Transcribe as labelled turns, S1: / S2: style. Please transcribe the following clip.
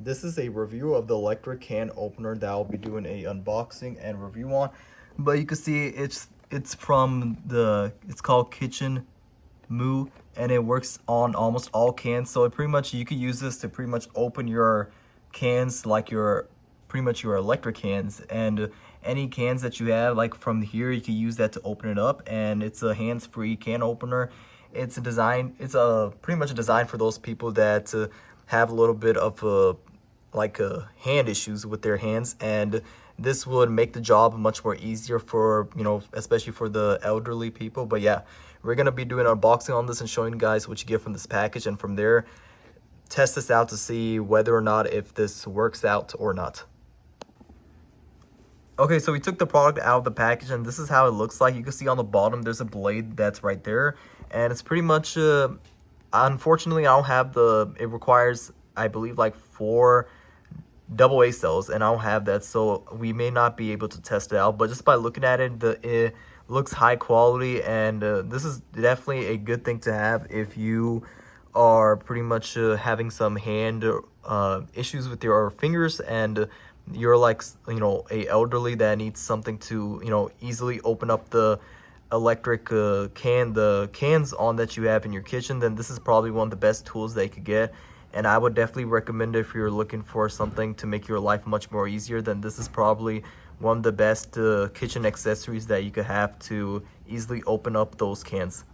S1: this is a review of the electric can opener that I'll be doing a unboxing and review on. But you can see it's from it's called Kitchen Moo, and it works on almost all cans. So it pretty much, you could use this to pretty much open your cans, like your pretty much your electric cans, and any cans that you have, like from here, you can use that to open it up. And it's a hands-free can opener. It's a pretty much a design for those people that have a little bit of hand issues with their hands, and this would make the job much more easier for, especially for the elderly people. But yeah, we're gonna be doing an unboxing on this and showing you guys what you get from this package, and from there test this out to see whether or not if this works out or not. Okay, so we took the product out of the package, and this is how it looks like. You can see on the bottom there's a blade that's right there, and it's pretty much unfortunately I don't have it requires, I believe, like 4 AA cells, and I don't have that, so we may not be able to test it out. But just by looking at it, it looks high quality, and this is definitely a good thing to have if you are pretty much having some hand issues with your fingers, and you're like, a elderly that needs something to, easily open up the electric cans on that you have in your kitchen. Then this is probably one of the best tools that you could get, and I would definitely recommend it if you're looking for something to make your life much more easier. Then this is probably one of the best kitchen accessories that you could have to easily open up those cans.